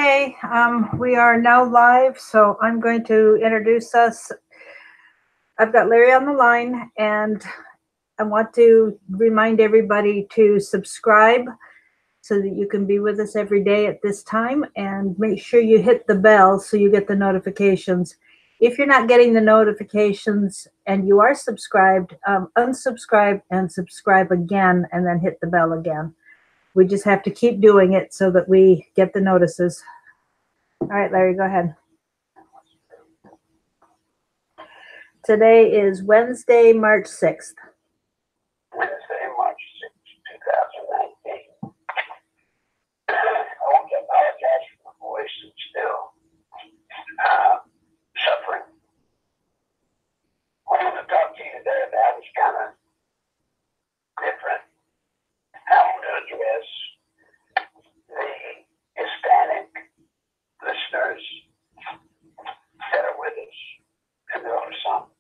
Hey, we are now live, so I'm going to introduce us. I've got Larry on the line, and I want to remind everybody to subscribe so that you can be with us every day at this time, and make sure you hit the bell so you get the notifications. If you're not getting the notifications and you are subscribed, unsubscribe and subscribe again, and then hit the bell again. We just have to keep doing it so that we get the notices. All right, Larry, go ahead. Today is Wednesday, March 6th. Wednesday, March 6th, 2019. I want to apologize for my voice. It's still suffering. What I'm going to talk to you today about is kind of different. I want to address the Hispanic listeners that are with us, and there are some.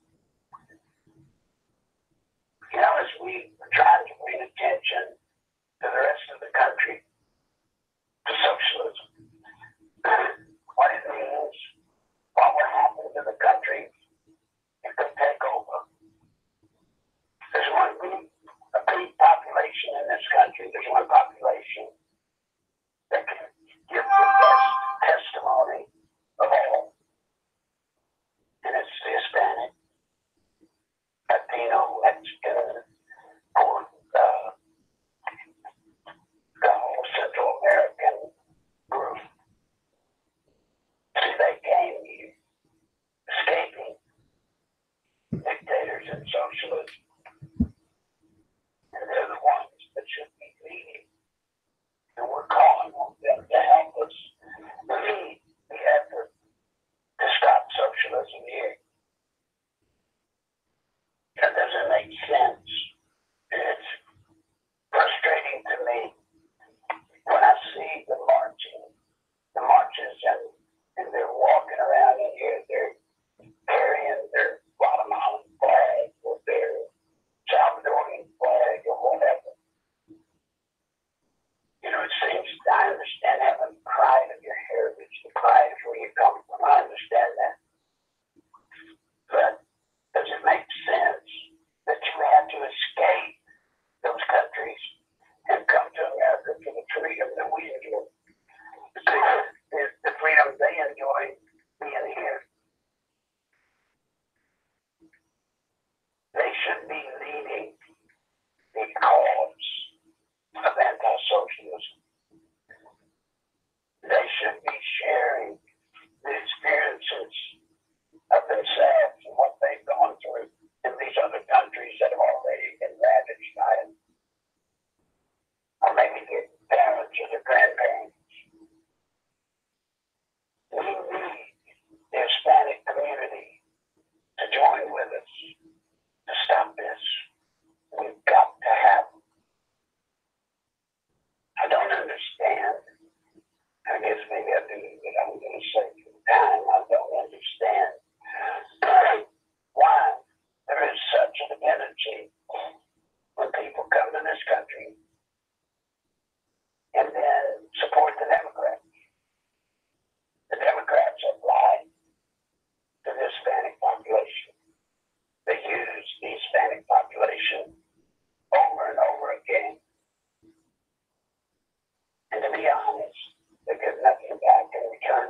You know, as we are trying to bring attention to the rest of the country to socialism, what it means, what will happen to the country if they take over. There's a big population in this country. There's one population that can give the best testimony of all, and it's the Hispanic, Latino, Mexican, or the whole Central American group. See, they came here escaping dictators and socialism, and they're the ones that should be leading, and we're calling on them to help us lead the effort to stop socialism here. That doesn't make sense. It's frustrating to me when I see the marches, and they're walking around in here, they're carrying their Guatemalan flag or their Salvadorian flag or whatever. You know, it seems, I understand having pride of your heritage, the pride of where you come from, I understand that. But does it make sense that you have to escape those countries and come to America for the freedom that we enjoy? The freedom they enjoy being here. They should be leading the cause of anti-socialism. They should be sharing the experiences of themselves and what they've gone through in these other countries that have already been ravaged by it. Or maybe their parents or their grandparents. We need the Hispanic community to join with us to stop this. We've got to have them. I don't understand. I guess maybe I do, but I'm going to say for the time, I don't understand why there is such a dependency when people come to this country and then support the Democrats. The Democrats have lied to the Hispanic population. They use the Hispanic population over and over again. And to be honest, they get nothing back in return.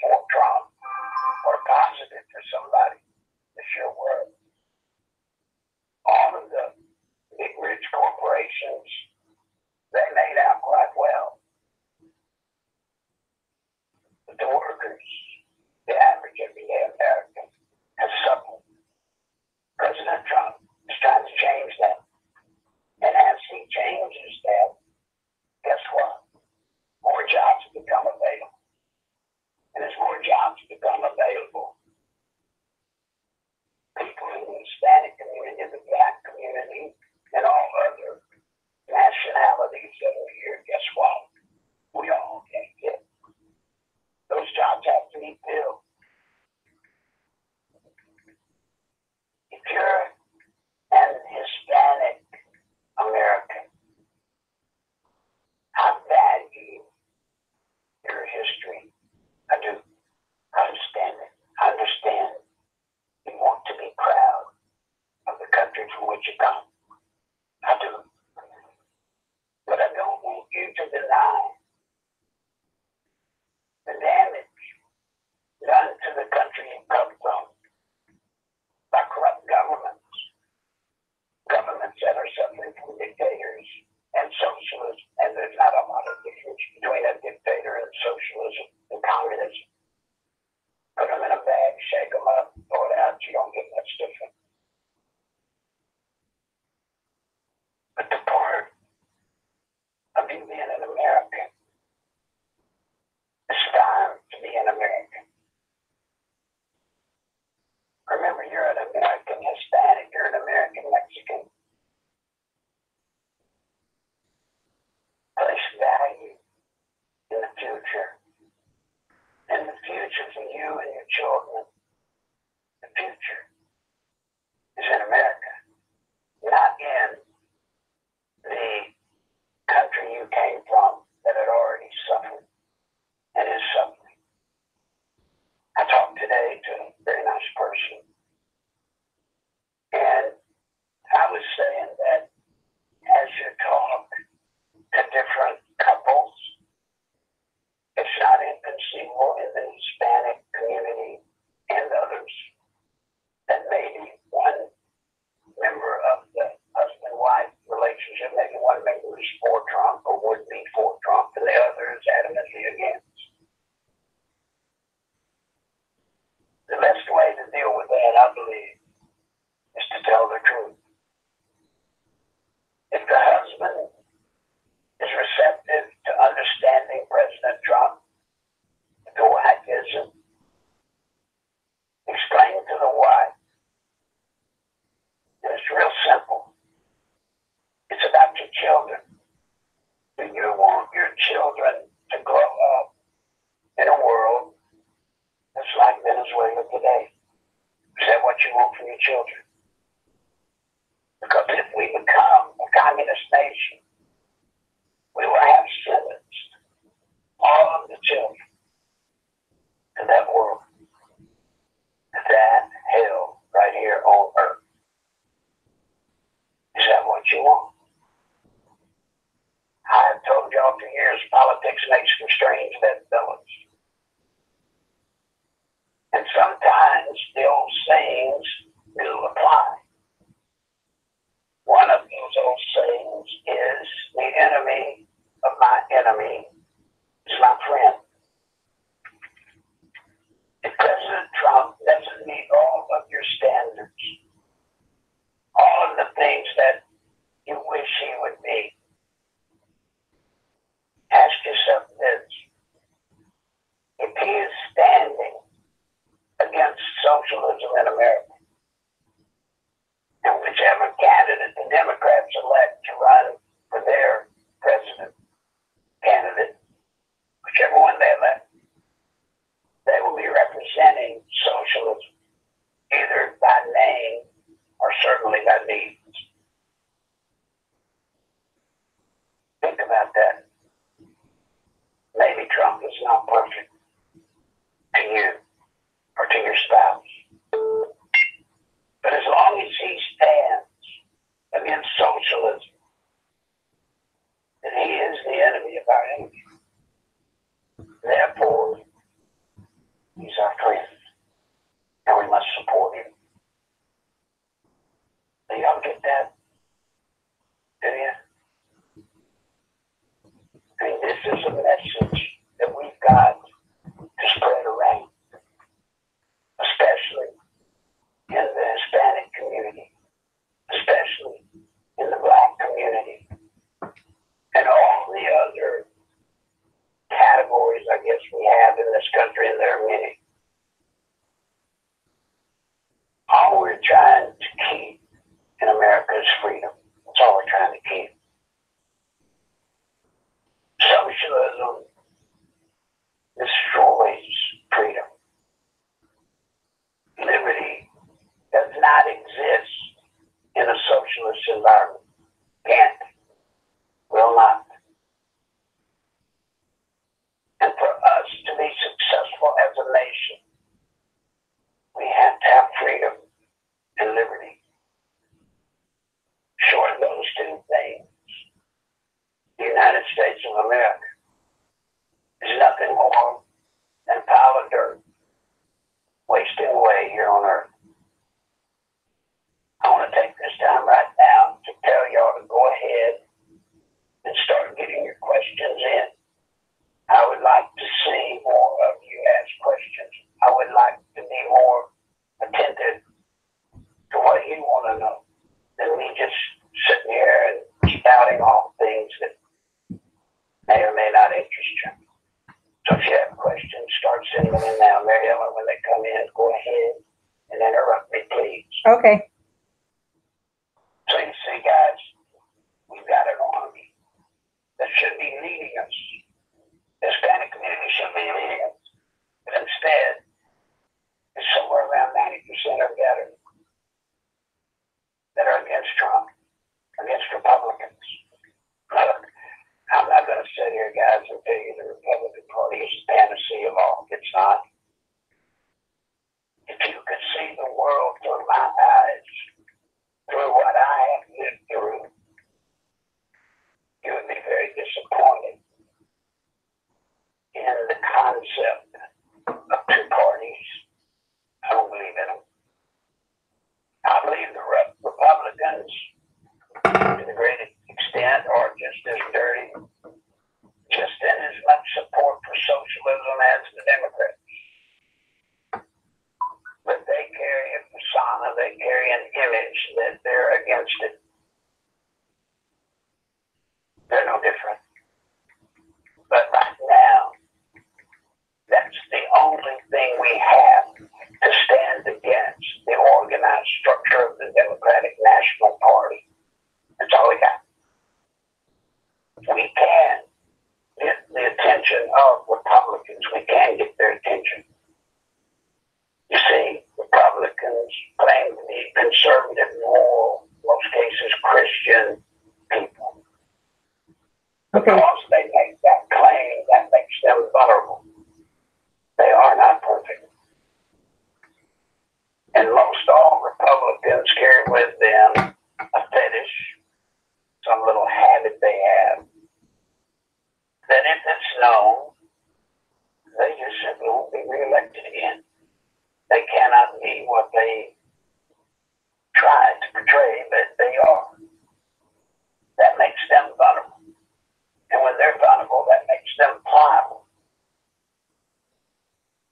for Trump or positive for somebody that sure were. All of the big rich corporations, they made out quite well. But the workers, the average everyday American, has suffered. President Trump is trying to change that. And as he changes that, guess what? More jobs become available. And as more jobs become available, people in the Hispanic community, the Black community, and all other nationalities that are here, guess what? We all can get. Those jobs have to be filled. If you're an Hispanic American, I value your history. I do. I understand it. I understand you want to be proud of the country from which you come. I do. But I don't want you to deny the damage done to the country you come from by corrupt governments. Governments that are suffering from dictators and socialism. And there's not a lot of difference between a dictator and socialism and communism. Put them in a bag, shake them up, throw it out, you don't get much different. But the part of you being an American, it's time to be an American. Remember, you're an American Hispanic, you're an American Mexican. Place value in the future. And the future for you and your children, the future is in America, not in the country you came from that had already suffered and is suffering. I talked today to a very nice person, and I was saying that as you talk to different couples, it's not inconceivable in the Hispanic community and others that maybe one member of the husband-wife relationship, maybe one member is for Trump or would be for Trump, and the other is adamantly against. The best way to deal with that, I believe, is to tell the truth. If the husband is receptive to understanding President Trump, if the wife isn't, explain to the wife. And it's real simple. It's about your children. Do you want your children to grow up in a world that's like Venezuela today? Is that what you want for your children? Because if we become a communist nation, we will have sentenced all of the children to that world, to that hell right here on earth. Is that what you want? I've told y'all for years, politics makes for strange bedfellows. And sometimes the old sayings do apply. One of those old sayings is, the enemy of my enemy is my friend. If President Trump doesn't meet all of your standards, all of the things that you wish he would be, ask yourself this. If he is standing against socialism in America, and whichever candidate the Democrats elect to run for their president candidate, whichever one they elect, they will be representing socialism, either by name or certainly by deeds. Think about that. Maybe Trump is not perfect to you or to your spouse. But as long as he stands against socialism, then he is the enemy of our enemy. Therefore, country, and there are many. All we're trying to keep in America is freedom. That's all we're trying to keep. Socialism destroys freedom. Liberty does not exist in a socialist environment. Can't. Will not. And for us to be successful as a nation, we have to have freedom and liberty. Short of those two things, the United States of America is nothing more than a pile of dirt wasting away here on earth. I want to take this time right now to tell y'all to go ahead and start getting your questions in. I would like to see more of you ask questions. I would like to be more attentive to what you want to know than me just sitting here and spouting off things that may or may not interest you. So if you have questions, start sending them in now. Mary Ellen, when they come in, go ahead and interrupt me, please. Okay. So you see, guys, we've got an army that should be leading us. The Hispanic community should be leading us. But instead, it's somewhere around 90% are gathered that are against Trump, against Republicans. Look, I'm not going to sit here, guys, and tell you the Republican Party is the panacea of all. It's not. If you could see the world through my eyes, through what I have lived through, you would be very disappointed in the concept of two parties. I don't believe in them. I believe the Republicans, to the greatest extent, are just as dirty, just in as much support for socialism as the Democrats. But they carry a persona, they carry an image that they're against it. They're no different. But right now, that's the only thing we have to stand against the organized structure of the Democratic National Party. That's all we got. We can get the attention of Republicans. We can get their attention. You see, Republicans claim to be conservative, moral, in most cases Christian people. Okay. Because they make that claim, that makes them vulnerable. They are not perfect. And most all Republicans carry with them a fetish, some little habit they have, that if it's known, they just simply won't be reelected again. They cannot be what they try to portray, but they are. That makes them vulnerable. And when they're vulnerable, that makes them pliable.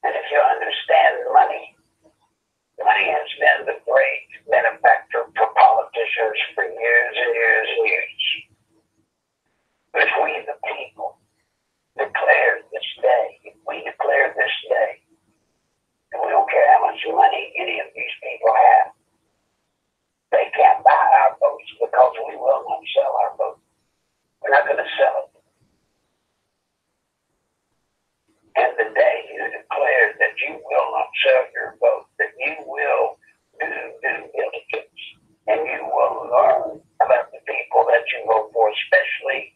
And if you understand money, money has been the great benefactor for politicians for years and years and years. But if we, the people, declare this day, if we declare this day, and we don't care how much money any of these people have, they can't buy our votes because we will not sell our vote. We're not going to sell it. And the day you declare that you will not sell your vote, that you will do due diligence, and you will learn about the people that you vote for, especially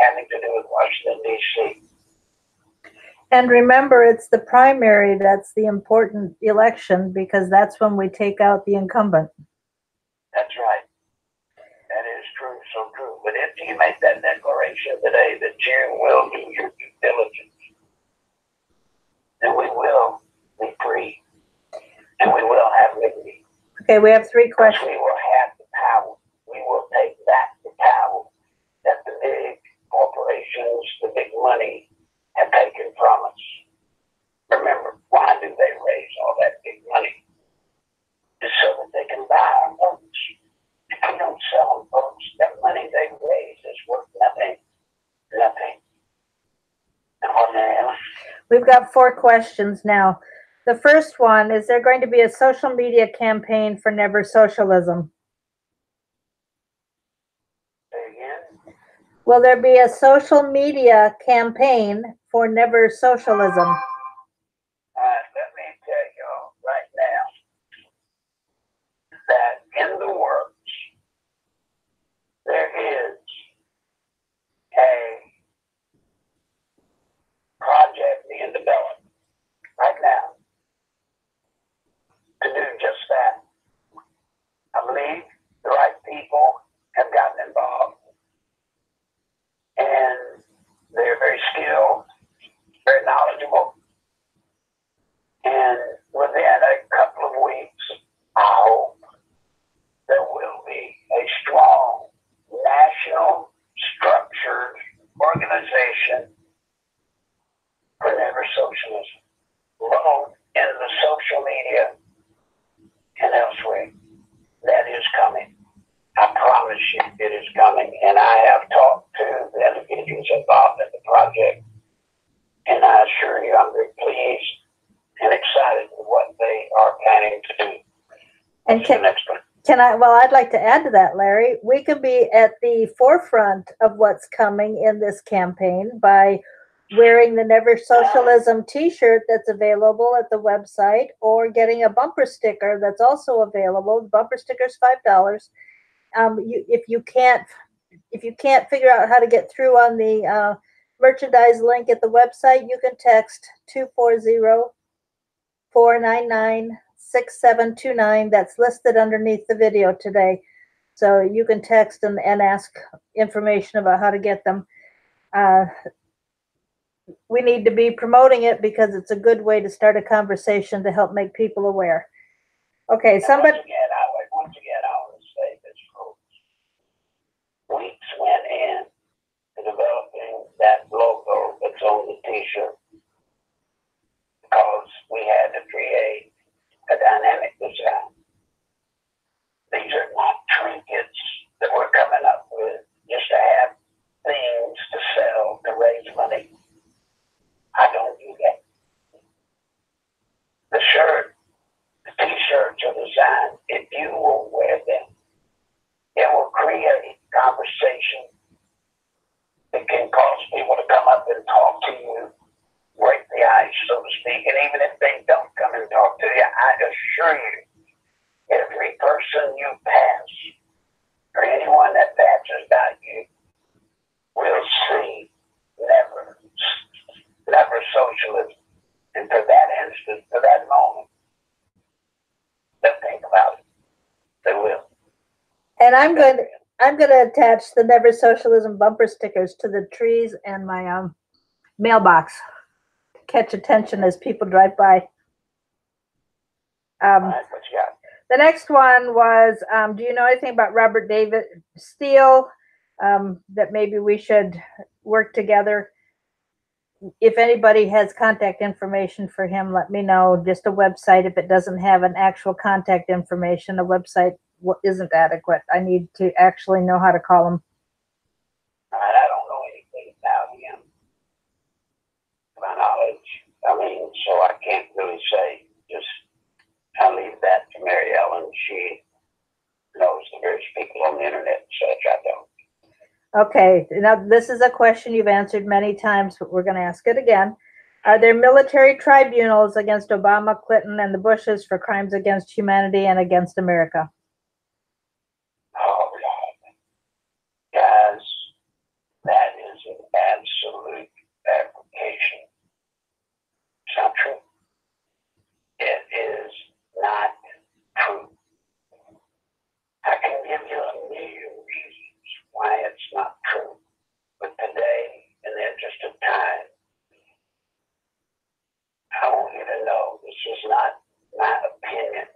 having to do with Washington, D.C. And remember, it's the primary that's the important election, because that's when we take out the incumbent. That's right. That is true, so true. But if you make that declaration today that you will do your due diligence, then we will be free, and we will have liberty. Okay, we have three Because questions. we will have the power. We will take back the power that the big corporations, the big money, have taken from us. Remember, why do they raise all that big money? It's so that they can buy our votes. If we don't sell them votes, that money they raise is worth nothing. Nothing. And what the hell? We've got 4 questions now. The first one, is there going to be a social media campaign for Never Socialism? Say again? Will there be a social media campaign for Never Socialism? Let me tell you right now that in the works there is a project being developed right now to do just that. I believe the right people have gotten involved, and they're very skilled, very knowledgeable, and within a couple of weeks, I hope there will be a strong national structured organization for Never Socialism, both in the social media and elsewhere. That is coming. I promise you it is coming. And I have talked to the individuals involved in the project, and I assure you I'm very pleased and excited with what they are planning to do. And can I, well, I'd like to add to that, Larry. We could be at the forefront of what's coming in this campaign by wearing the Never Socialism t-shirt that's available at the website, or getting a bumper sticker that's also available. The bumper sticker's $5. If you can't figure out how to get through on the merchandise link at the website, you can text 240-499-6729. That's listed underneath the video today. So you can text and ask information about how to get them. We need to be promoting it because it's a good way to start a conversation to help make people aware. Okay, somebody. Once again, I want to say this, folks. Weeks went in to developing that logo that's on the t-shirt because we had to create a dynamic design. These are not trinkets that we're coming up with just to have things to sell to raise money. I don't do that. The shirt, the t-shirts are designed, if you will wear them, it will create conversation. It can cause people to come up and talk to you, break the ice, so to speak. And even if they don't come and talk to you, I assure you, every person you pass, or anyone that passes by you, will see never socialism. And for that instant, for that moment, they'll think about it. They will. And I'm going to attach the Never Socialism bumper stickers to the trees and my mailbox to catch attention as people drive by. All right, what you got? The next one was, do you know anything about Robert David Steele? That maybe we should work together. If anybody has contact information for him, let me know. Just a website. If it doesn't have an actual contact information, a website isn't adequate. I need to actually know how to call him. All right, I don't know anything about him, to my knowledge. I mean, so I can't really say. Just I'll leave that to Mary Ellen. She knows the various people on the internet and such. I don't. Okay, now this is a question you've answered many times, but we're going to ask it again. Are there military tribunals against Obama, Clinton, and the Bushes for crimes against humanity and against America? Oh, God. Guys, that is an absolute fabrication. It's not true. It is not true. I can give you a million reasons why it's not true. But today, in the interest of time, I want you to know this is not my opinion.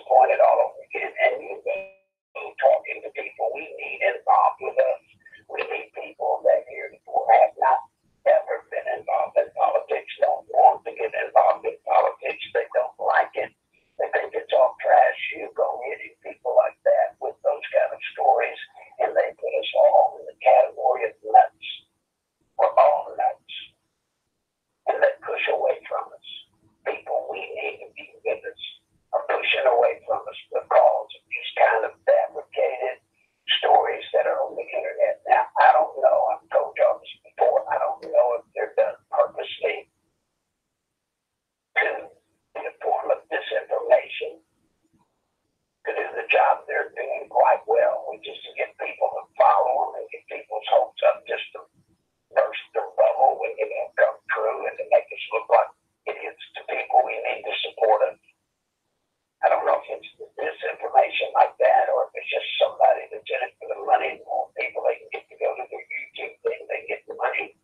disappointed all over again. And you go talking to people we need involved with us. We need people that heretofore have not ever been involved in politics, don't want to get involved in politics. They don't like it. They think it's all trash. You go hitting people like that with those kind of stories, and they put us all in the category of nuts. We're all nuts. And they push away from us. People we need to be with us are pushing away from us because of these kind of fabricated stories that are on the internet. Now, I don't know. I've told y'all this before. I don't know if they're done purposely to in the form of disinformation to do the job they're doing quite well, which is to get people to follow them and get people's hopes up just to burst their bubble when it don't come true and to make us look like idiots to people we need to support us. I don't know if it's disinformation like that or if it's just somebody that's in it for the money. More people they can get to go to their YouTube thing, they get the money.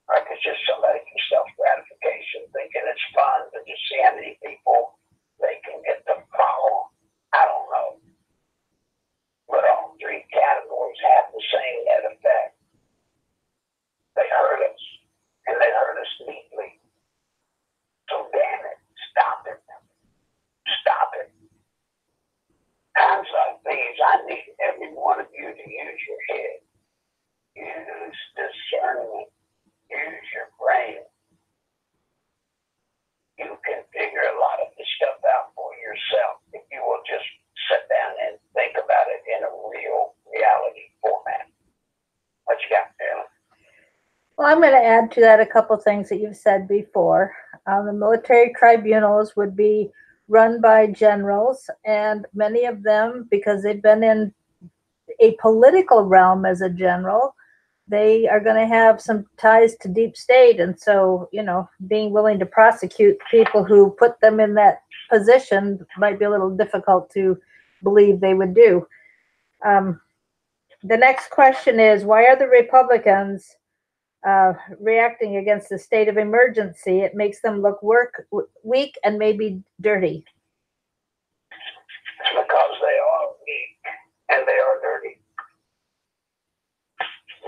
Or if it's just somebody for self-gratification thinking it's fun to just see how many people they can get to follow. I don't know. But all three categories have the same net effect. They hurt us, and they hurt us deeply. So damn it, stop it. Stop it. Times like these, I need every one of you to use your head. Use discernment. Use your brain. You can figure a lot of this stuff out for yourself if you will just sit down and think about it in a real reality format. What you got, Taylor? Well, I'm going to add to that a couple things that you've said before. The military tribunals would be run by generals, and many of them, because they've been in a political realm as a general, they are going to have some ties to deep state. And so, being willing to prosecute people who put them in that position might be a little difficult to believe they would do. The next question is, why are the Republicans reacting against the state of emergency? It makes them look weak and maybe dirty. It's because they are weak and they are dirty.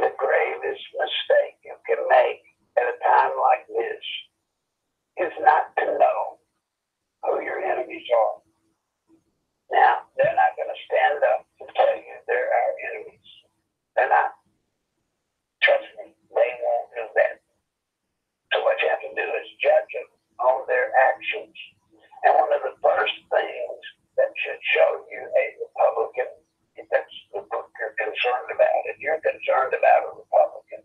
The gravest mistake you can make at a time like this is not to know who your enemies are. Now, they're not going to stand up and tell you they're our enemies. They're not. Trust me, they won't do that. So what you have to do is judge them on their actions. And one of the first things that should show you a Republican, if that's the book you're concerned about, if you're concerned about a Republican,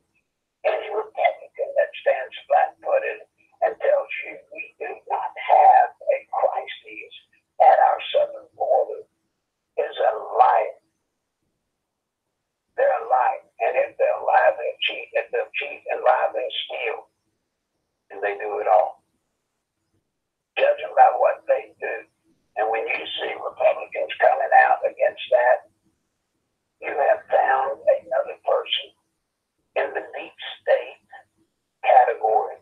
any Republican that stands flat-footed and tells you we do not have a crisis at our southern border is a liar. They're a liar. And if they'll lie, they'll cheat. If they'll cheat and lie, they'll steal. And they do it all. Judge them by what they do. And when you see Republicans coming out against that, you have found another person in the deep state category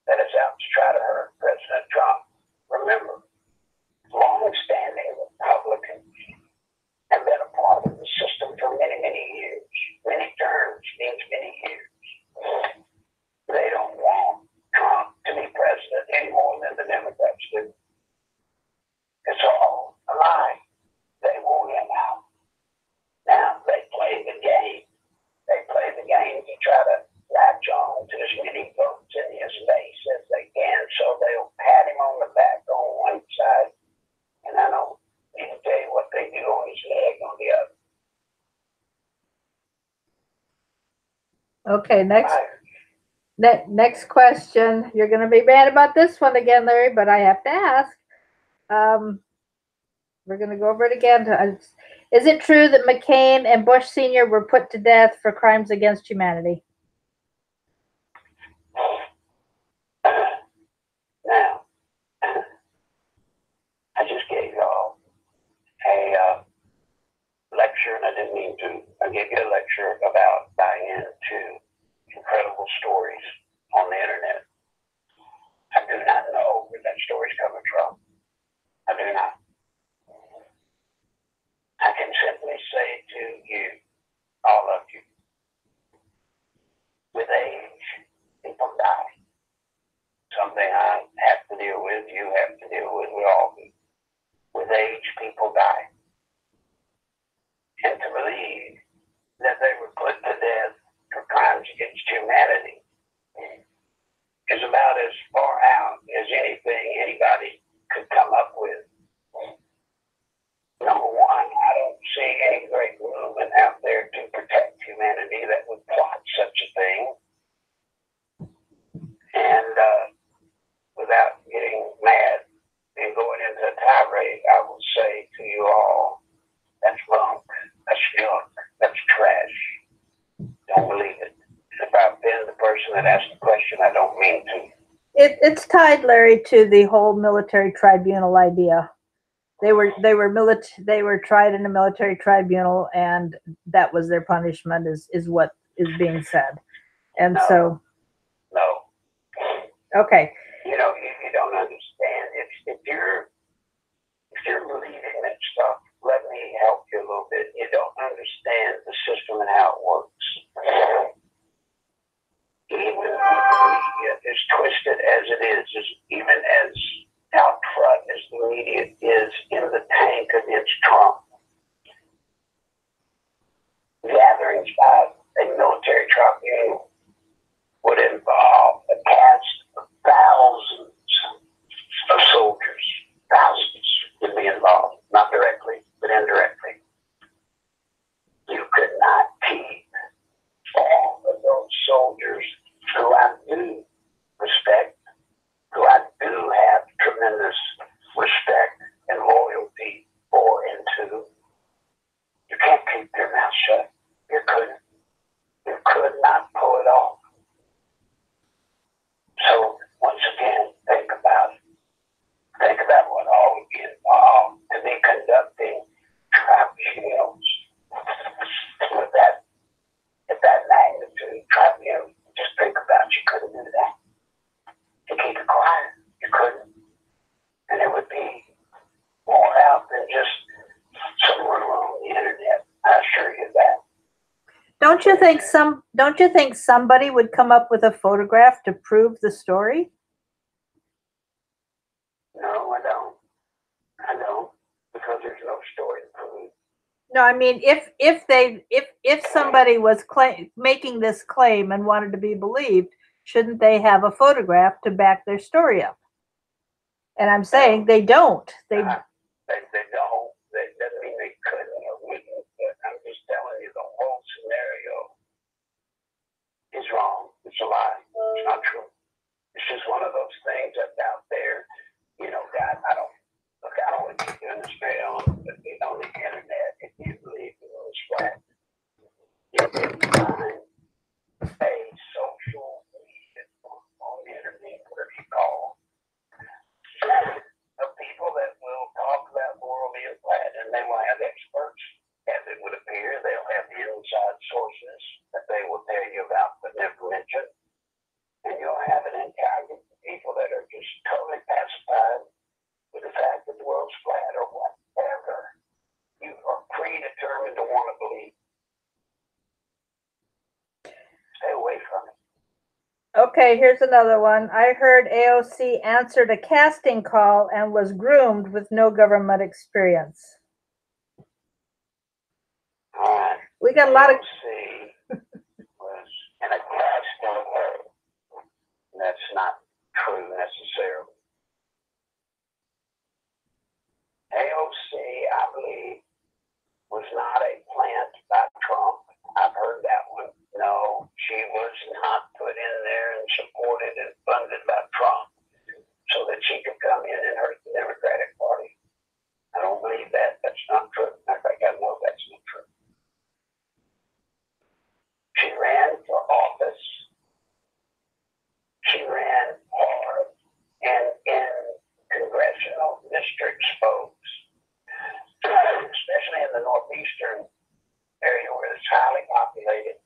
that is out to try to hurt President Trump. Remember, long-standing Republicans have been a part of the system for many, many years. Many terms means many years. They don't want Trump to be president any more than the Democrats do. It's all a lie. They want him out. Now, they play the game. They play the game to try to latch on to as many votes in his base as they can, so they'll pat him on the back on one side, and I don't need to tell you what they do on his leg on the other. Okay, next question. You're going to be mad about this one again, Larry, but I have to ask. We're going to go over it again. Is it true that McCain and Bush Sr. were put to death for crimes against humanity? Now, I just gave y'all a lecture, and I didn't mean to. I gave you a lecture about Diane to incredible stories on the internet. I do not know where that story's coming from. I do not. I will say to you all, that's bunk, that's junk, that's trash. Don't believe it. If I've been the person that asked the question, I don't mean to. It's tied, Larry, to the whole military tribunal idea. They were tried in a military tribunal, and that was their punishment. Is what is being said, and No. so No. okay. You know, you don't understand. If you're believing that stuff, let me help you a little bit. You don't understand the system and how it works. Even the media, as twisted as it is even as out front as the media is in the tank against Trump, gatherings by a military tribunal would involve a cast of thousands of soldiers. Thousands would be involved, not directly, but indirectly. You could not keep all of those soldiers who I do respect, who I do have tremendous respect and loyalty for and to. You can't keep their mouth shut. You couldn't. You could not pull it off. So, once again, think about it. Think about what all would be involved to be conducting tribunals with that, at that magnitude. Tribunals, just think about it. You couldn't do that. To keep it quiet, you couldn't. And it would be more out than just someone on the internet. I assure you that. Don't you think somebody would come up with a photograph to prove the story? No, I don't. I don't, because there's no story to prove. No, I mean, if somebody was making this claim and wanted to be believed, shouldn't they have a photograph to back their story up? And I'm saying they don't. They don't. That doesn't mean they couldn't or wouldn't. But I'm just telling you, the whole scenario is wrong. It's a lie. It's not true. It's just one of those things that's out there. You know, God, I don't want to keep doing this very on the internet. If you believe in those facts, you can find a social media on the internet, whatever you call of people that will talk about moral impact, and they will have experts, as it would appear. They'll have the inside sources that they will tell you about but never mention. And you'll have an entire group of people that are just totally pacified with the fact that the world's flat or whatever you are predetermined to want to believe. Stay away from it. Okay, here's another one. I heard AOC answered a casting call and was groomed with no government experience. We got a lot of. AOC was in a casting call. That's not true necessarily. AOC, I believe, was not a plant by Trump. I've heard that one. No, she was not put in there and supported and funded by Trump so that she could come in and hurt the Democratic Party. I don't believe that. That's not true. I think I know that's not true. She ran for office. She ran hard and in congressional districts, folks, especially in the northeastern area where it's highly populated.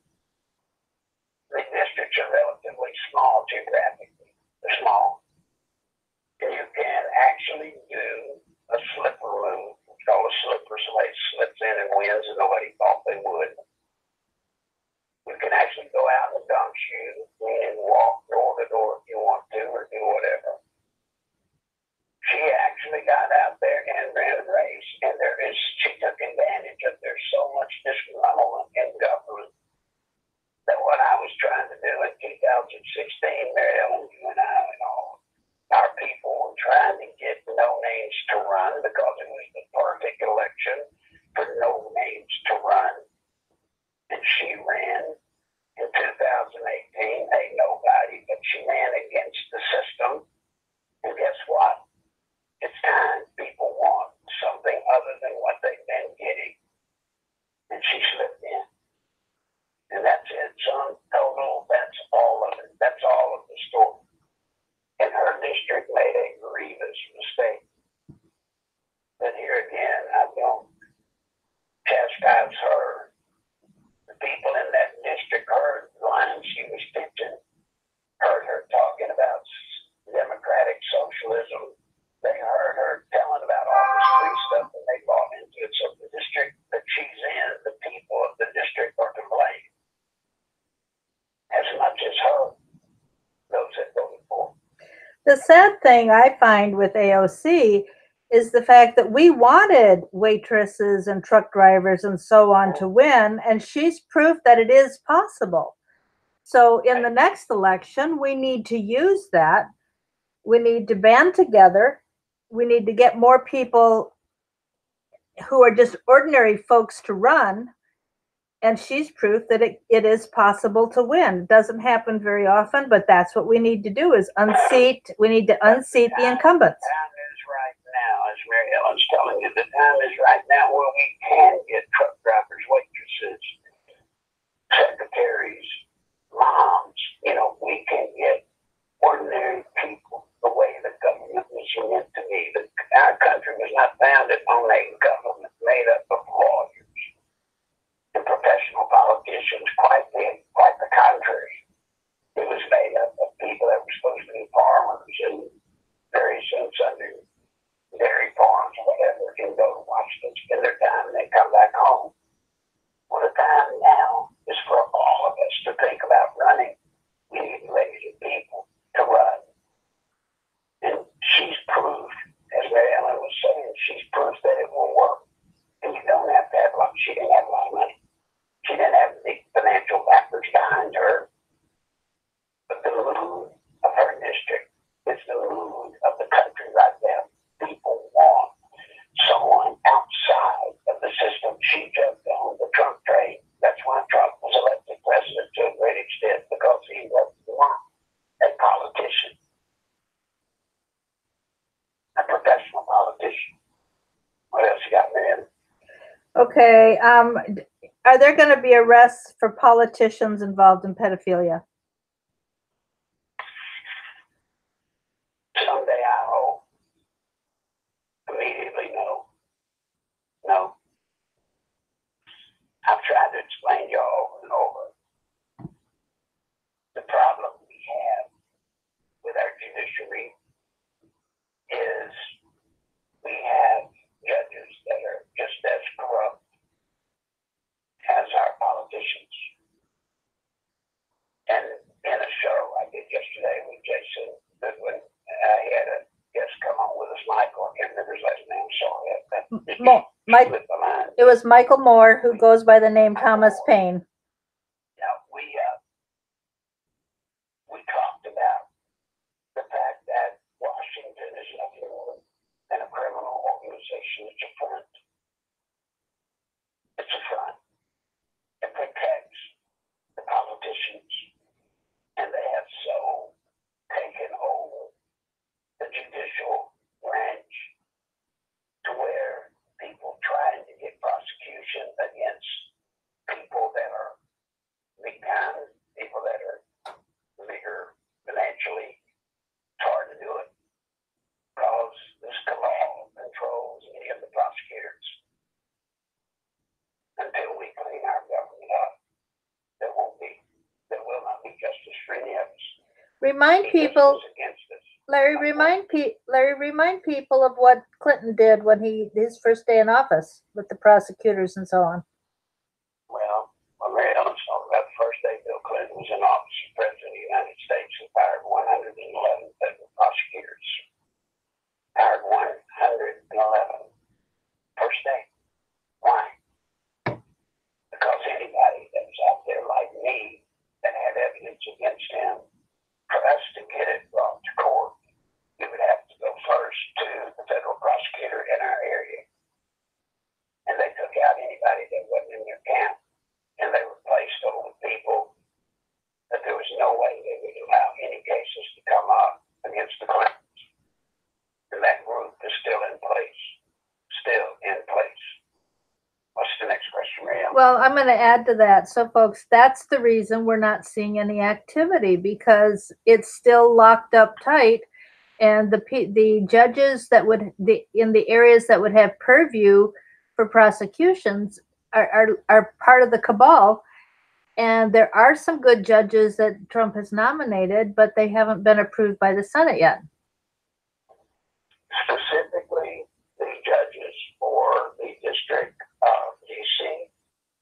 The districts are relatively small geographically. They're small. And you can actually do a slipper move. It's called a slipper. Somebody slips in and wins and nobody thought they would. You can actually go out in a gumshoe and walk door to door if you want to or do whatever. She actually got out there and ran a race, and she took advantage of there's so much disgruntlement in government that what I was trying to do in 2016, Mary Ellen, you and I and all our people were trying to get no names to run because it was the perfect election for no names to run. And she ran in 2018, a nobody, but she ran against the system. And guess what? It's time people want The sad thing I find with AOC is the fact that we wanted waitresses and truck drivers and so on to win, and she's proof that it is possible. So in the next election, we need to use that. We need to band together. We need to get more people who are just ordinary folks to run. And she's proof that it is possible to win. It doesn't happen very often, but that's what we need to do is unseat. We need to unseat the incumbents. The time is right now, as Mary Ellen's telling you, the time is right now where we can get truck drivers, waitresses, secretaries, moms. We can get ordinary people the way the government was meant to be. Our country was not founded on a government made up of lawyers and professional politicians, quite the contrary. It was made up of people that were supposed to be farmers and very soon under dairy farms or whatever, and go to Washington, spend their time, and they come back home. Well, the time now is for all of us to think about running. We need lazy people to run. And she's proved, as Mary Ellen was saying, she's proved that it will work. And you don't have to have a lot. She didn't have a lot of money. She didn't have the financial backers behind her. But the mood of her district is the mood of the country right now. People want someone outside of the system she jumped on, the Trump train. That's why Trump was elected president to a great extent, because he was a politician, a professional politician. What else you got, man? Okay. Are there going to be arrests for politicians involved in pedophilia? Someday, I hope. Immediately, no. No. I've tried to explain to you over and over. The problem we have with our judiciary is we have judges that are just as corrupt as our politicians. And in a show I did yesterday with Jason Goodwin, I had a guest come on with us, Michael. I can't remember his last name, sorry. It was Michael Moore, who goes by the name Thomas Paine. Yeah, we talked about the fact that Washington is nothing more than a criminal organization. It's a front. It's a front. It protects the politicians, and they have so taken over the judicial branch to where people trying to get prosecution against people that are behind, people that are bigger financially, it's hard to do it because this cabal controls many of the prosecutors. Until we clean our government up, there will not be justice for any of us. Remind people, Larry, remind people of what Clinton did when his first day in office with the prosecutors and so on. Well, Mary Ellen's talking about the first day Bill Clinton was in office as President of the United States, and fired 111 federal prosecutors. Fired 111. First day. Why? Because anybody that was out there like me that had evidence against him, for us to get it brought to court, we would have to go first to the federal prosecutor in our area. And they took out anybody that wasn't in their camp. And they replaced them with people that there was no way they would allow any cases to come up against the Clintons. And that group is still in place. Still in place. What's the next question, Miriam? Well, I'm going to add to that. So, folks, that's the reason we're not seeing any activity, because it's still locked up tight, and the judges that would in the areas that would have purview for prosecutions are part of the cabal. And there are some good judges that Trump has nominated, but they haven't been approved by the Senate yet. Specifically, the judges for the District of D.C.,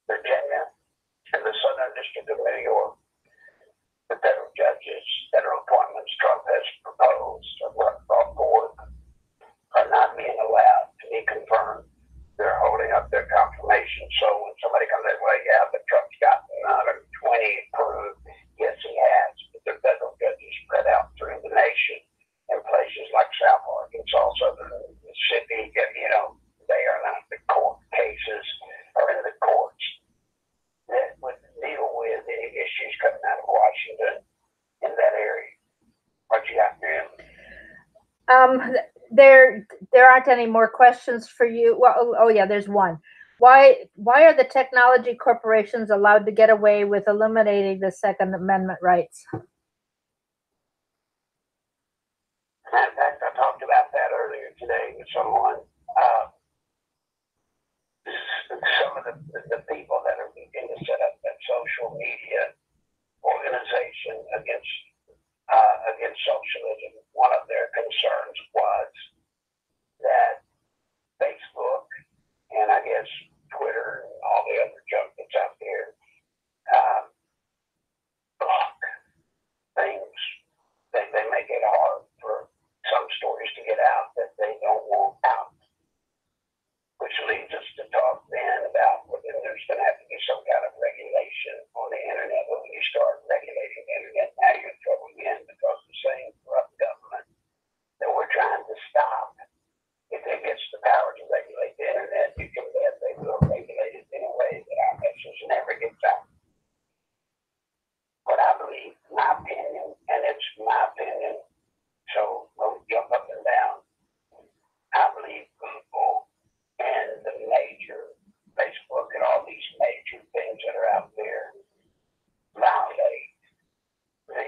Virginia, and the Southern District of New York, the federal judges, federal appointments Trump has proposed There aren't any more questions for you. Well, oh yeah, there's one. Why are the technology corporations allowed to get away with eliminating the Second Amendment rights? In fact, I talked about that earlier today with someone. Some of the people that are beginning to set up that social media organization against socialism, one of their concerns was that Facebook and I guess Twitter and all the other junk that's out there block things. They make it hard for some stories to get out that they don't want out, which leads us to talk then about whether there's going to have to be some kind of regulation on the internet. When you start regulating the internet, now you're in trouble again because the same corrupt government that we're trying to stop, if it gets the power to regulate the internet, you can bet they will regulate it in a way that our message never gets out. But I believe, my opinion, and it's my opinion, so don't jump up and down, I believe Google and the major Facebook and all these major things that are out there violate the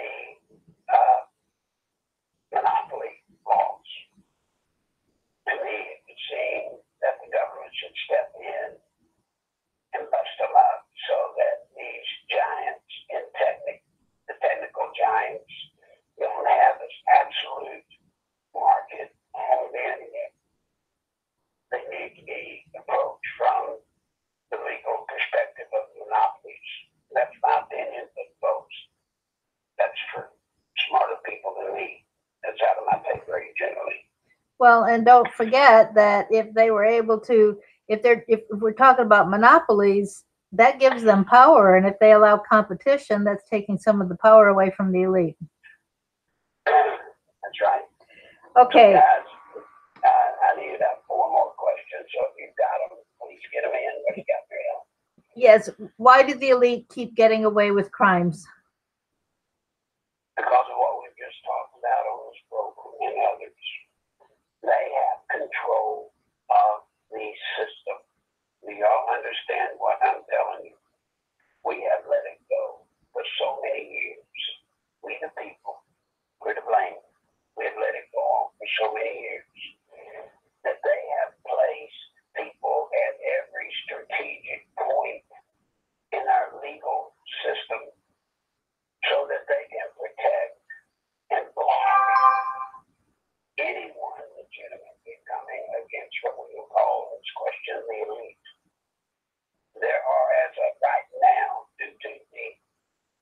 monopoly laws. To me, it would seem that the government should step in and bust them up so that these giants in the technical giants don't have this absolute market on the internet. They need to be approached from the legal perspective of monopolies. That's my opinion, but folks, that's for smarter people than me. That's out of my pay grade generally. Well, and don't forget that if they were able to, if we're talking about monopolies, that gives them power, and if they allow competition, that's taking some of the power away from the elite. That's right. Okay. So guys, I need 4 more questions, so if you've got them, please get them in. What do you got there? Yes. Why do the elite keep getting away with crimes? Because of what we've just talked about on this program and others. They have control of the system. Do y'all understand what I'm telling you? We have let it go for so many years. We the people, we're to blame. We have let it go on for so many years that they have placed people at every strategic point in our legal system so that they can protect and block anyone legitimately coming against what we will call, let's question, the elite. There are, as of right now, due to the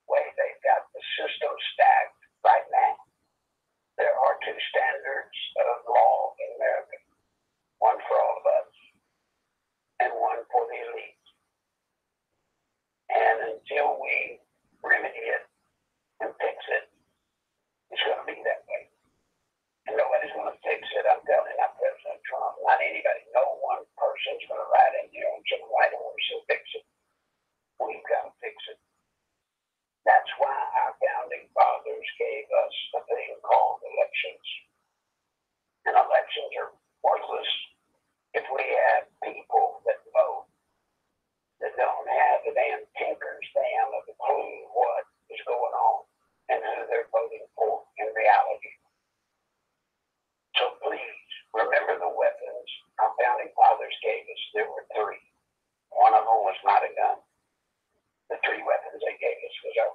way they've got the system stacked right now, there are 2 standards of law in America. One for all of us, and one for the elite. And until we remedy it and fix it, it's going to be that way. And nobody's going to fix it. I'm telling you, not President Trump, not anybody. No one person's going to ride in here and say, white horse and fix it. We've got to fix it. That's why our founding fathers gave us a thing called elections. And elections are worthless if we have people that vote that don't have the damn tinker's damn of a clue what is going on and who they're voting for in reality. So please remember the weapons our founding fathers gave us. There were 3. One of them was not a gun. The 3 weapons they gave us was our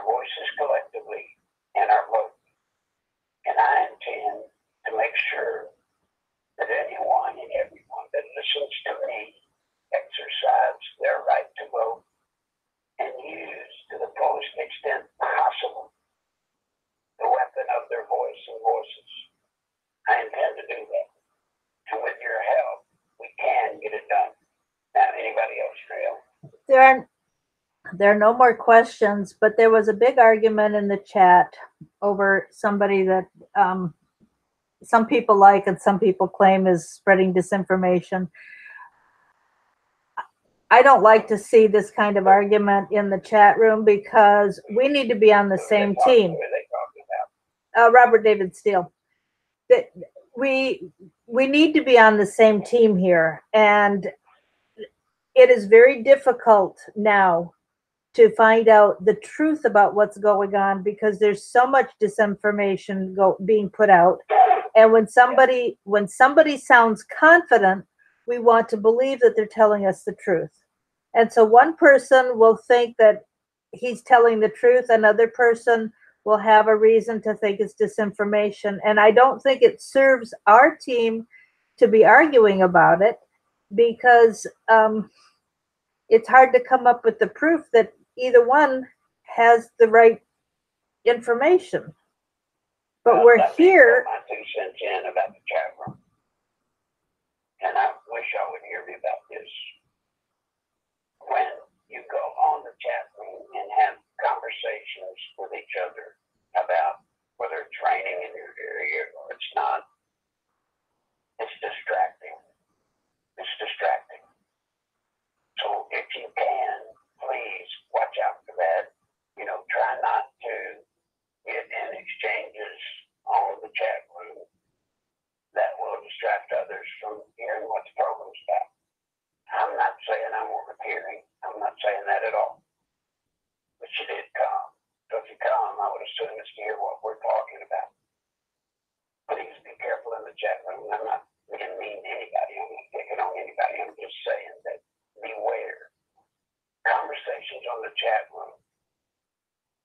voices collectively, and our vote. And I intend to make sure that anyone and everyone that listens to me exercise their right to vote and use to the fullest extent possible the weapon of their voice and voices. I intend to do that. And with your help, we can get it done. Now, anybody else, Trail? There are no more questions, but there was a big argument in the chat over somebody that some people like and some people claim is spreading disinformation. I don't like to see this kind of argument in the chat room because we need to be on the same team. Who are they talking about? Robert David Steele. that we need to be on the same team here, and it is very difficult now to find out the truth about what's going on because there's so much disinformation being put out. And when somebody sounds confident, we want to believe that they're telling us the truth. And so one person will think that he's telling the truth, another person will have a reason to think it's disinformation. And I don't think it serves our team to be arguing about it because it's hard to come up with the proof that either one has the right information. But we're here. My 2 cents in about the chat room, and I wish y'all would hear me about this. When you go on the chat room and have conversations with each other about whether it's raining in your area or it's not, it's distracting. It's distracting. So if you can, please watch out for that. Try not to get in exchanges on the chat room that will distract others from hearing what the program's about. I'm not saying I'm overhearing. I'm not saying that at all. But you did come. So if you come, I would assume it's to hear what we're talking about. Please be careful in the chat room. I'm not being mean to anybody. I'm not picking on anybody. I'm just saying that beware. Conversations on the chat room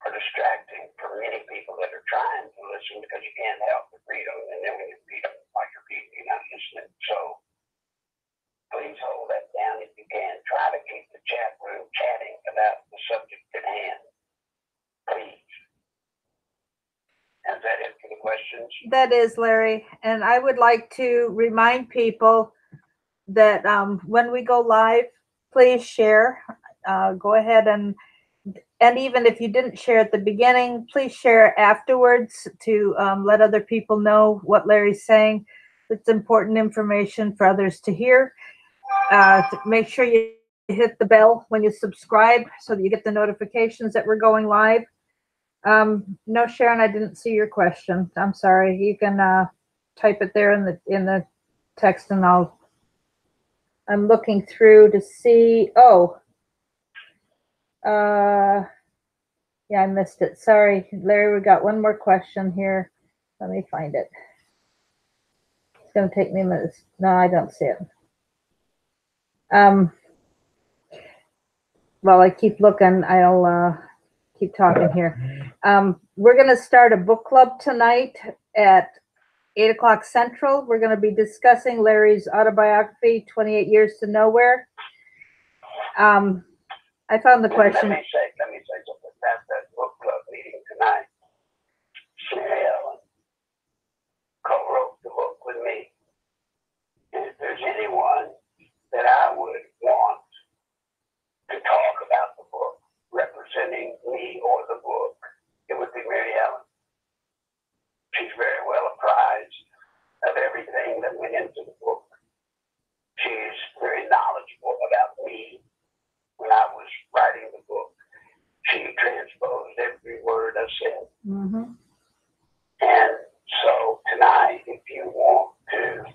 are distracting for many people that are trying to listen because you can't help but read them. And then when you read them, like you're reading, you're not listening. So please hold that down if you can. Try to keep the chat room chatting about the subject at hand. Please. Is that it for the questions? That is, Larry. And I would like to remind people that when we go live, please share. Go ahead and even if you didn't share at the beginning, please share afterwards to let other people know what Larry's saying. It's important information for others to hear. Make sure you hit the bell when you subscribe so that you get the notifications that we're going live. No, Sharon, I didn't see your question. I'm sorry. You can type it there in the text, and I'm looking through to see. Oh, yeah, I missed it. Sorry, Larry. We got one more question here. Let me find it. It's going to take me a minute. No, I don't see it. While I keep looking, I'll keep talking here. We're going to start a book club tonight at 8 o'clock Central. We're going to be discussing Larry's autobiography, 28 Years to Nowhere. I found the question. Let me say something about that book club meeting tonight. Mary Ellen co-wrote the book with me. And if there's anyone that I would want to talk about the book, representing me or the book, it would be Mary Ellen. She's very well apprised of everything that went into the book. She's very knowledgeable about me when I was writing the book. She transposed every word I said. Mm-hmm. And so tonight, if you want to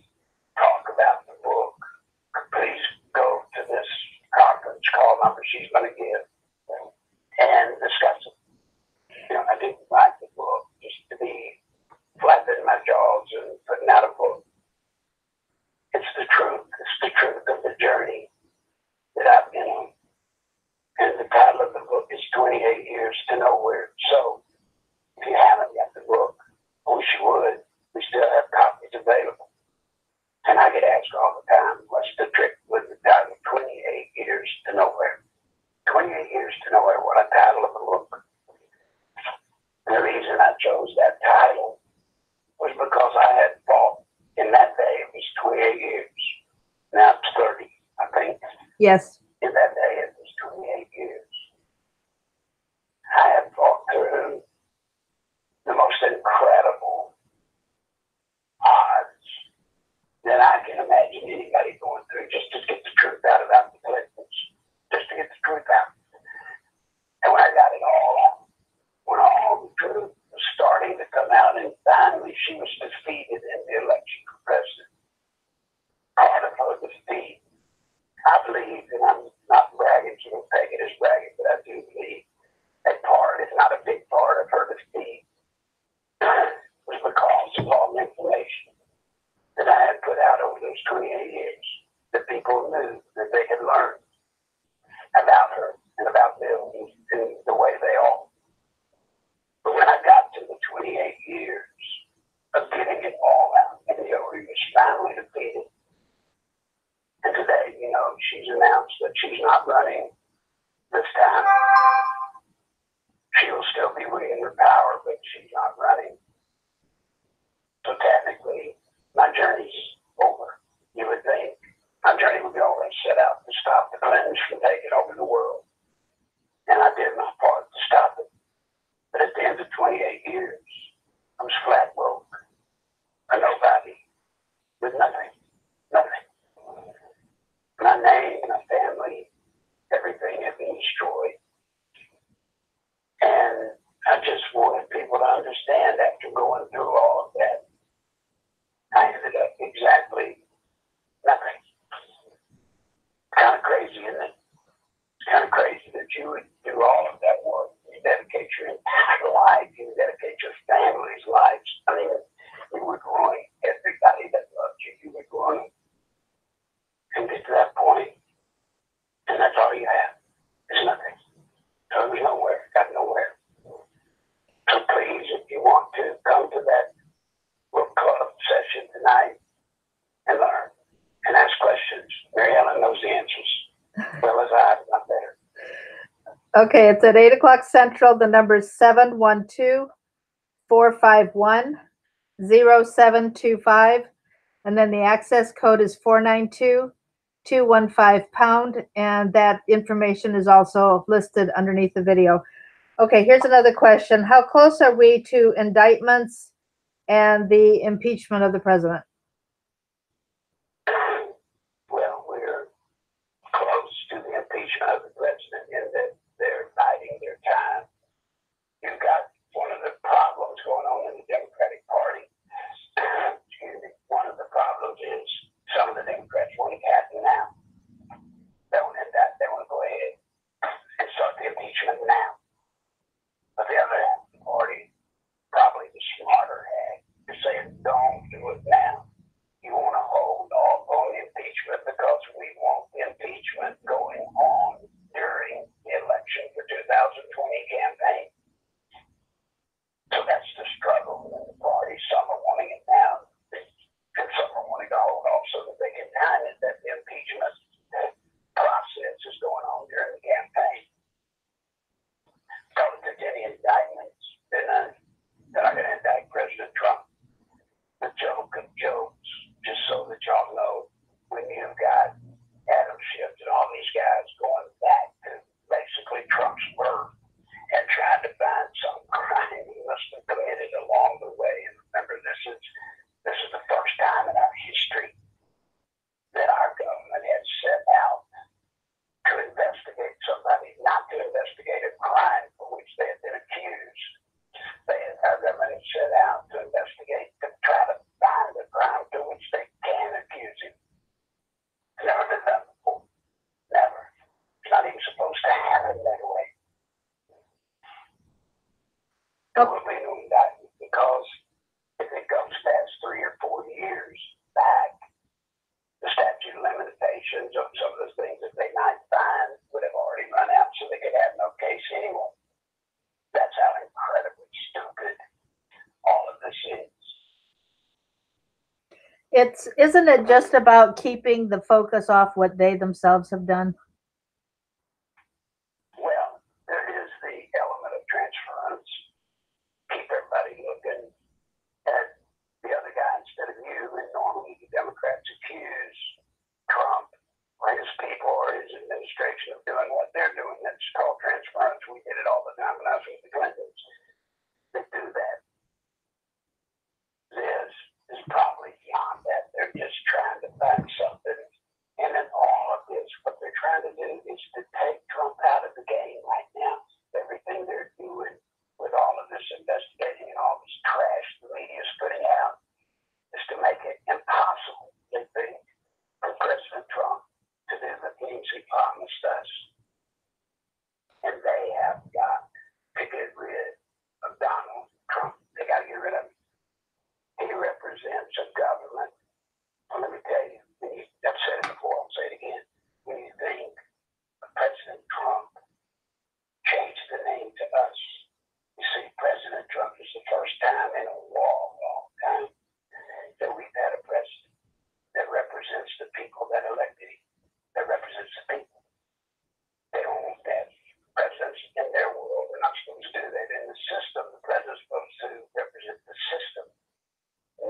talk about the book, please go to this conference call number she's going to give and discuss it. I didn't write the book just to be flapping my jaws and putting out a book. It's the truth. It's the truth of the journey that I've been on. And the title of the book is 28 Years to Nowhere. So if you haven't got the book, I wish you would. We still have copies available. And I get asked all the time, what's the trick with the title 28 Years to Nowhere? 28 Years to Nowhere, what a title of a book. The reason I chose that title was because I had fought in that day. It was 28 years. Now it's 30, I think. Yes. In that day, it was 28 years. I have fought through the most incredible odds that I can imagine anybody going through just to get the truth out about the Clintons. Just to get the truth out. And when I got it all out, when all the truth was starting to come out, and finally she was defeated and defeat. I believe, and I'm not bragging, so don't take it as bragging, but I do believe a part, if not a big part, of her defeat was because of all the information that I had put out over those 28 years, that people knew that they had learned about her and about them and the way they are. But when I got to the 28 years of getting it all out, and Hillary was finally defeated, and today, she's announced that she's not running this time. She will still be winning her power, but she's not running. So technically, my journey's over. You would think my journey would be over and set out to stop the Clintons from taking over the world. And I did my part to stop it. But at the end of 28 years, I was flat broke. A nobody with nothing. Nothing. My name, my family, everything had been destroyed. And I just wanted people to understand after going through all of that, I ended up exactly nothing. Kind of crazy, isn't it? It's kind of crazy that you would do all of that work. You dedicate your entire life. You dedicate your family's lives. I mean, you would ruin everybody that loved you. You would ruin them. And get to that point, and that's all you have. It's nothing. So there's nowhere. Got nowhere. So please, if you want to, come to that book club session tonight and learn and ask questions. Mary Ellen knows the answers as well as I, if not better. Okay, it's at 8 o'clock Central. The number is 712-451-0725. And then the access code is 492-215#. And that information is also listed underneath the video. Okay, here's another question. How close are we to indictments and the impeachment of the president? Well, we're close to the impeachment of the president in that they're biding their time. You've got one of the problems going on in the Democratic Party. Excuse me. One of the problems is some of the Democrats want it happen now. They want to go ahead and start the impeachment now. But the other half of the party, probably the smarter half, is saying, don't do it now. You want to hold off on the impeachment because we want the impeachment going on during the election for 2020 campaign. So that's the struggle in the party. Some are wanting it now, and some are wanting to hold off so that they can time it that the impeachment process is going on during the campaign. So if there's any indictments, then they're not going to indict President Trump. The joke of jokes, just so that y'all know, when you've got Adam Schiff and all these guys going back to basically Trump's birth and trying to find some crime he must have committed along the way. And remember, this is the first time in our history that our government has set out to investigate somebody, not to investigate a crime for which they had been accused. Our government has set out to investigate, to try to find a crime to which they can accuse him. It's never been done before. Never. It's not even supposed to happen that way. There will be no indictment because if it goes past 3 or 4 years back, the statute of limitations of some of those things that they might find would have already run out, so they could have no case anymore. That's how incredibly stupid all of this is. Isn't it just about keeping the focus off what they themselves have done? Well, there is the element of transference. Keep everybody looking at the other guy instead of you. And normally the Democrats accuse Trump or his people or his administration of doing what they're doing. That's called transference. We did it all the time when I was with the Clintons. They do that. This is probably beyond that. They're just trying to find something. And in all of this, what they're trying to do is to take Trump out of the game right now. Everything they're doing with all of this investigating and all this trash the media is putting out is to make it impossible, they think, for President people that elected him, that represents the people. They don't want that. Presidents in their world are not supposed to do that. In the system, the president's supposed to represent the system,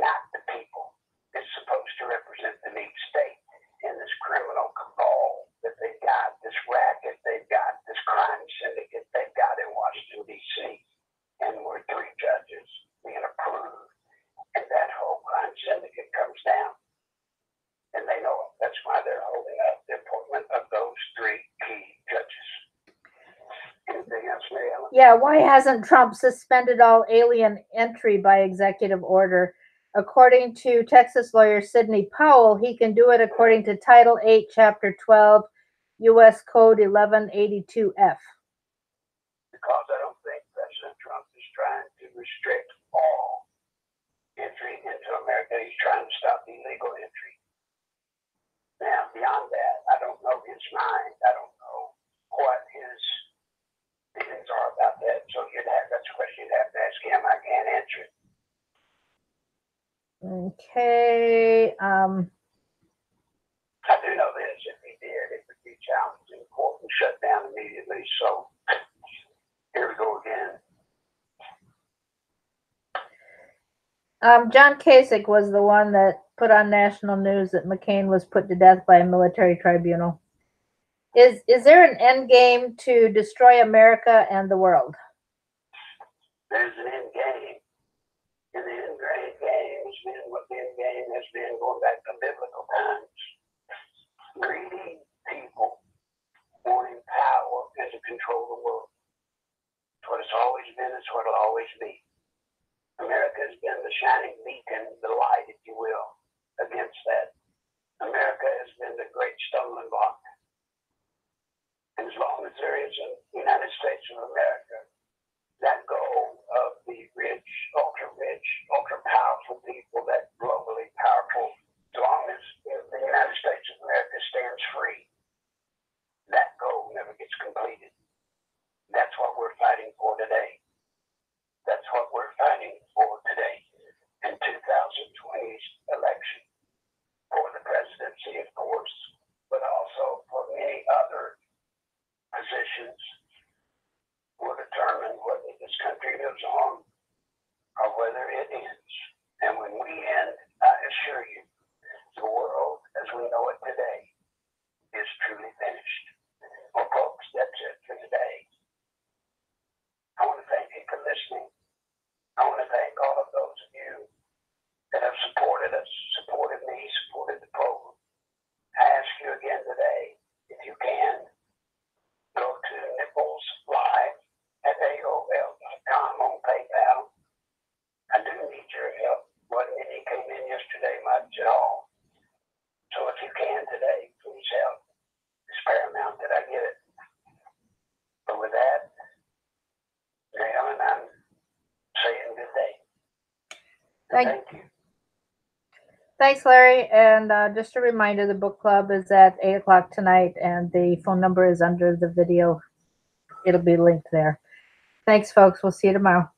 not the people. It's supposed to represent the deep state and this criminal cabal that they've got, this racket they've got, this crime syndicate they've got in Washington, D.C. And we're 3 judges being approved. And that whole crime syndicate comes down. And they know it. That's why they're holding up the appointment of those 3 key judges. Anything else, Mary Ellen? Yeah, why hasn't Trump suspended all alien entry by executive order? According to Texas lawyer Sidney Powell, he can do it according to Title 8, Chapter 12, U.S. Code 1182F. Because I don't think President Trump is trying to restrict all entry into America. He's trying to stop illegal entry. Now, beyond that, I don't know his mind. I don't know what his feelings are about that. So that's a question you'd have to ask him. I can't answer it. Okay. I do know this. If he did, it would be challenged in court and shut down immediately. So here we go again. John Kasich was the one that put on national news that McCain was put to death by a military tribunal. Is there an end game to destroy America and the world? There's an end game. And the end game has been what the end game has been going back to biblical times. Greedy people wanting power and to control the world. It's what it's always been, it's what it'll always be. America has been the shining beacon, the light, if you will, against that. America has been the great stumbling block. And as long as there is a United States of America, that goal of the rich, ultra-powerful people, that globally powerful, as long as the United States of America stands free, that goal never gets completed. That's what we're fighting for today. That's what we're fighting for today in 2020's election, for the presidency, of course, but also for many other positions will determine whether this country lives on or whether it ends. And when we end, I assure you, the world as we know it today is truly finished. Well, folks, that's it for today. I want to thank you for listening. I want to thank all of those of you that have supported us, supported me, supported the program. I ask you again today, if you can, go to Nichols Live at AOL.com on PayPal. I do need your help. Wasn't any came in yesterday much at all. So if you can today, please help. It's paramount that I get it. But with that, Ellen, I'm saying good day. Thank you. Thanks, Larry. And just a reminder, the book club is at 8 o'clock tonight, and the phone number is under the video. It'll be linked there. Thanks, folks. We'll see you tomorrow.